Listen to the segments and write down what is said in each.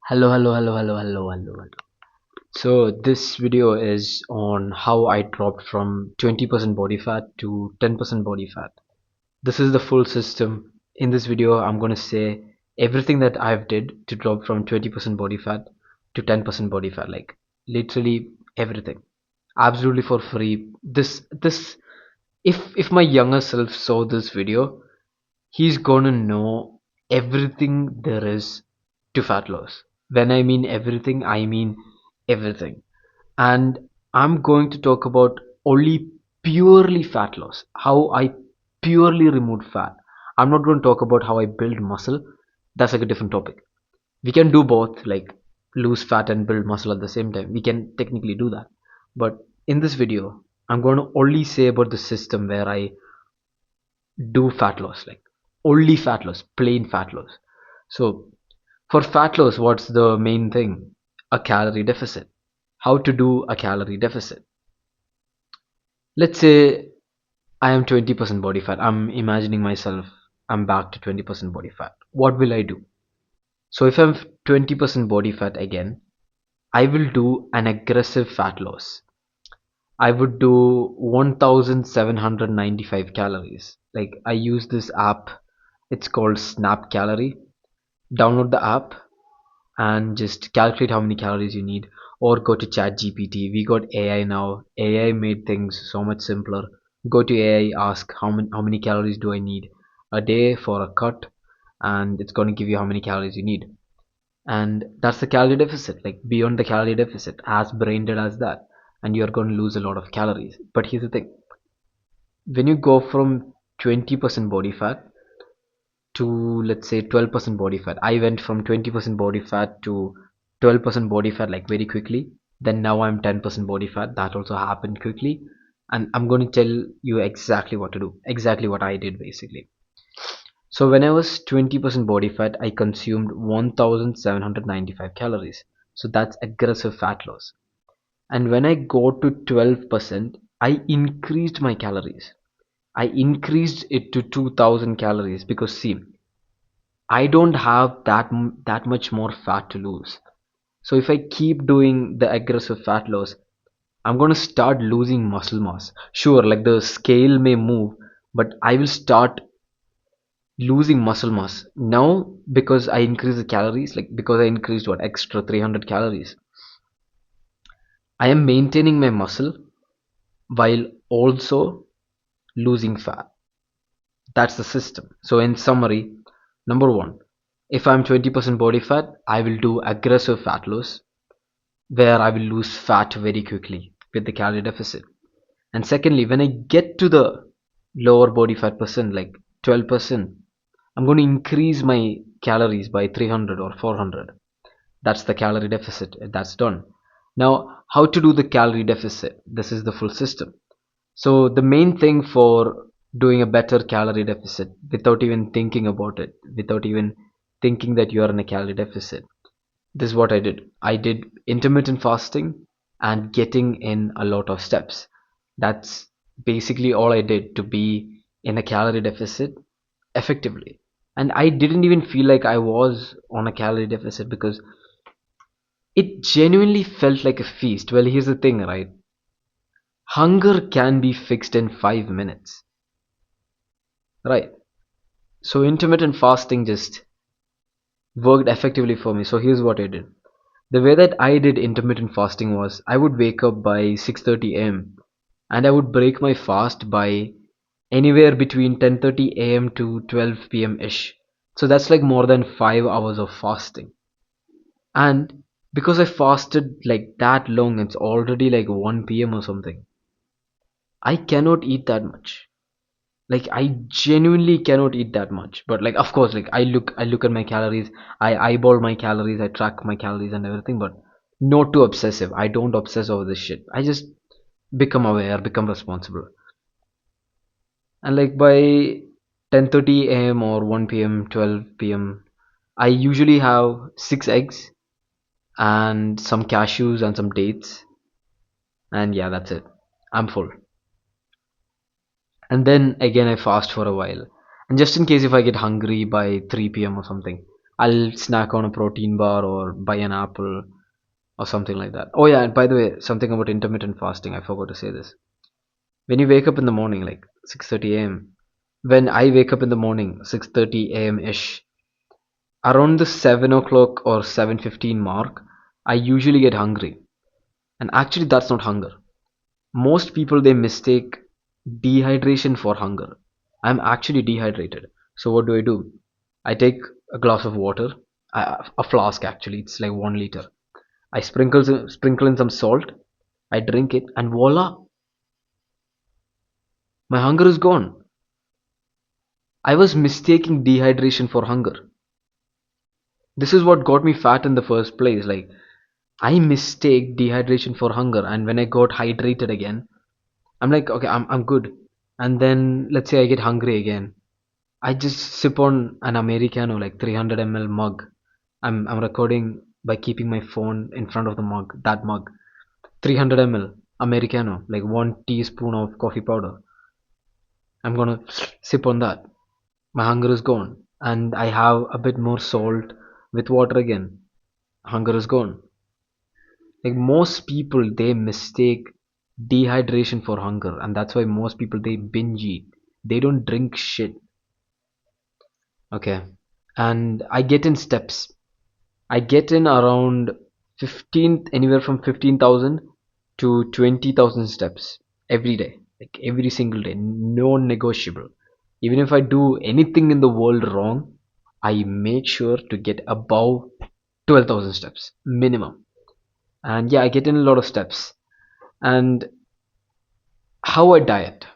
Hello. So this video is on how I dropped from 20% body fat to 10% body fat. This is the full system. In this video, I'm going to say everything that I've did to drop from 20% body fat to 10% body fat, like literally everything. Absolutely for free. This if my younger self saw this video, he's gonna know everything there is to fat loss. When I mean everything, I mean everything. And I'm going to talk about only purely fat loss, how I purely removed fat. I'm not going to talk about how I build muscle. That's like a different topic. We can do both, like lose fat and build muscle at the same time. We can technically do that. But in this video, I'm going to only say about the system where I do fat loss, like only fat loss, plain fat loss. So for fat loss, what's the main thing? A calorie deficit. How to do a calorie deficit? Let's say I am 20% body fat. I'm imagining myself, I'm back to 20% body fat. What will I do? So if I'm 20% body fat again, I will do an aggressive fat loss. I would do 1795 calories. Like I use this app, it's called Snap Calorie. Download the app and just calculate how many calories you need, or go to ChatGPT. We got AI now. AI made things so much simpler. Go to AI, ask how many calories do I need a day for a cut, and it's going to give you how many calories you need. And that's the calorie deficit, like beyond the calorie deficit, as brain dead as that, and you're going to lose a lot of calories. But here's the thing, when you go from 20% body fat to, let's say, 12% body fat. I went from 20% body fat to 12% body fat like very quickly. Then now I'm 10% body fat. That also happened quickly. And I'm going to tell you exactly what to do, exactly what I did basically. So when I was 20% body fat, I consumed 1795 calories. So that's aggressive fat loss. And when I go to 12%, I increased my calories. I increased it to 2000 calories because see, I don't have that much more fat to lose. So if I keep doing the aggressive fat loss, I'm going to start losing muscle mass. Sure, like the scale may move, but I will start losing muscle mass. Now because I increased the calories, like because I increased what extra 300 calories, I am maintaining my muscle while also losing fat. That's the system. So in summary, number one, if I'm 20% body fat, I will do aggressive fat loss where I will lose fat very quickly with the calorie deficit. And secondly, when I get to the lower body fat percent, like 12%, I'm going to increase my calories by 300 or 400. That's the calorie deficit. That's done. Now, how to do the calorie deficit? This is the full system. So the main thing for doing a better calorie deficit without even thinking about it, without even thinking that you are in a calorie deficit, this is what I did. I did intermittent fasting and getting in a lot of steps. That's basically all I did to be in a calorie deficit effectively. And I didn't even feel like I was on a calorie deficit because it genuinely felt like a feast. Well, here's the thing, right? Hunger can be fixed in 5 minutes, right? So intermittent fasting just worked effectively for me. So here's what I did. The way that I did intermittent fasting was I would wake up by 6:30 a.m. and I would break my fast by anywhere between 10:30 a.m. to 12 p.m. ish. So that's like more than 5 hours of fasting. And because I fasted like that long, it's already like 1 p.m. or something. I cannot eat that much. Like I genuinely cannot eat that much, but like of course, like I look at my calories, I eyeball my calories, I track my calories and everything, but not too obsessive. I don't obsess over this shit. I just become aware, become responsible. And like by 10:30 a.m. or 1 p.m., 12 p.m., I usually have 6 eggs and some cashews and some dates, and yeah, that's it. I'm full. And then again I fast for a while, and just in case if I get hungry by 3 p.m. or something, I'll snack on a protein bar or buy an apple or something like that. Oh yeah, and by the way, something about intermittent fasting, I forgot to say this. When you wake up in the morning, like 6:30 a.m., when I wake up in the morning, 6:30 a.m. ish, around the 7 o'clock or 7:15 mark, I usually get hungry. And actually, that's not hunger. Most people they mistake dehydration for hunger. I'm actually dehydrated. So what do? I take a glass of water, a flask actually. It's like 1 liter. I sprinkle in some salt. I drink it, and voila, my hunger is gone. I was mistaking dehydration for hunger. This is what got me fat in the first place. Like I mistake dehydration for hunger, and when I got hydrated again, I'm like, okay, I'm good. And then let's say I get hungry again. I just sip on an Americano, like 300 ml mug. I'm recording by keeping my phone in front of the mug, that mug. 300 ml Americano, like 1 teaspoon of coffee powder. I'm gonna sip on that. My hunger is gone. And I have a bit more salt with water again. Hunger is gone. Like most people, they mistake dehydration for hunger, and that's why most people they binge eat. They don't drink shit. Okay. And I get in steps. I get in around 15, anywhere from 15,000 to 20,000 steps every day, like every single day, no negotiable. Even if I do anything in the world wrong, I make sure to get above 12,000 steps minimum. And yeah, I get in a lot of steps. And how I diet,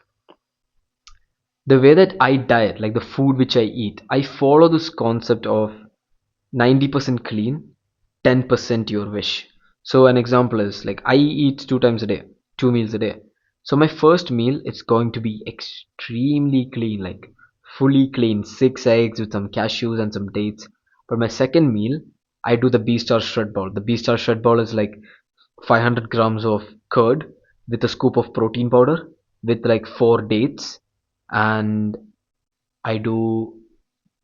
the way that I diet, like the food which I eat, I follow this concept of 90% clean, 10% your wish. So an example is like I eat 2 times a day, 2 meals a day. So my first meal it's going to be extremely clean, like fully clean, 6 eggs with some cashews and some dates. But my second meal, I do the B Star Shred Ball. The B Star Shred Ball is like 500 grams of curd with a scoop of protein powder with like 4 dates, and I do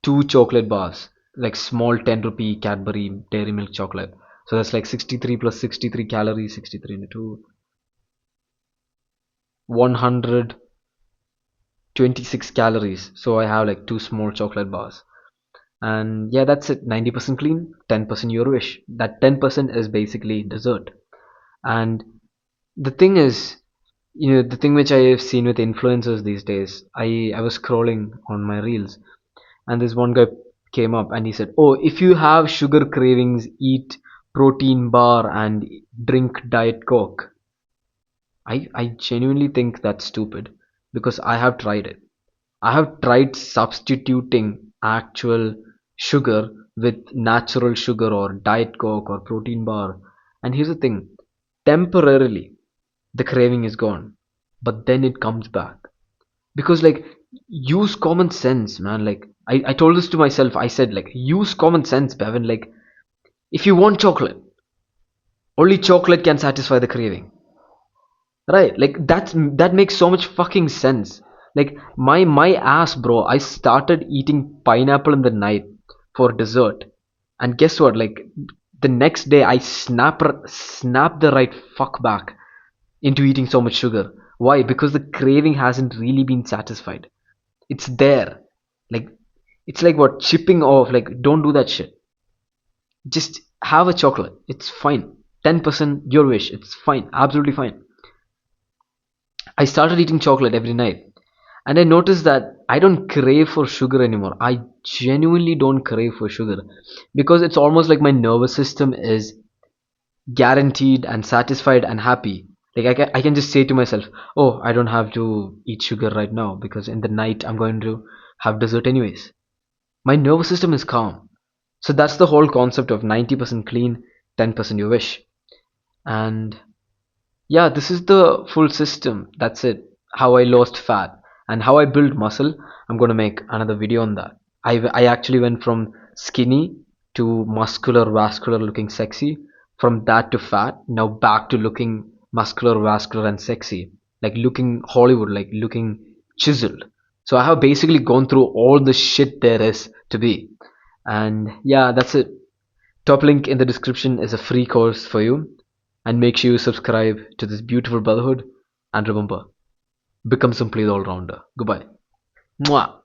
2 chocolate bars, like small 10 rupee Cadbury Dairy Milk chocolate. So that's like 63 plus 63 calories, 63 into 2, 126 calories. So I have like 2 small chocolate bars. And yeah, that's it. 90% clean, 10% your wish. That 10% is basically dessert. And the thing is, the thing which I have seen with influencers these days, I was scrolling on my reels, and this one guy came up and he said, oh, if you have sugar cravings, eat protein bar and drink diet coke. I genuinely think that's stupid, because I have tried it. I have tried substituting actual sugar with natural sugar or diet coke or protein bar, and here's the thing, temporarily the craving is gone, but then it comes back. Because like, use common sense, man. Like I told this to myself. I said like, use common sense, Bevan. Like if you want chocolate, only chocolate can satisfy the craving, right? Like that makes so much fucking sense. Like my ass, bro, I started eating pineapple in the night for dessert, and guess what, like the next day I snap the right fuck back into eating so much sugar. Why? Because the craving hasn't really been satisfied. It's there. Like it's like what, chipping off. Like don't do that shit. Just have a chocolate. It's fine. 10% your wish. It's fine. Absolutely fine. I started eating chocolate every night, and I noticed that I don't crave for sugar anymore. I genuinely don't crave for sugar, because it's almost like my nervous system is guaranteed and satisfied and happy. Like I can just say to myself, oh, I don't have to eat sugar right now because in the night I'm going to have dessert anyways. My nervous system is calm. So that's the whole concept of 90% clean, 10% you wish. And yeah, this is the full system. That's it. How I lost fat and how I built muscle. I'm going to make another video on that. I actually went from skinny to muscular, vascular, looking sexy. From that to fat, now back to looking muscular, vascular, and sexy. Like looking Hollywood, like looking chiseled. So I have basically gone through all the shit there is to be. And yeah, that's it. Top link in the description is a free course for you. And make sure you subscribe to this beautiful brotherhood. And remember, become simply the all rounder. Goodbye. Mwah.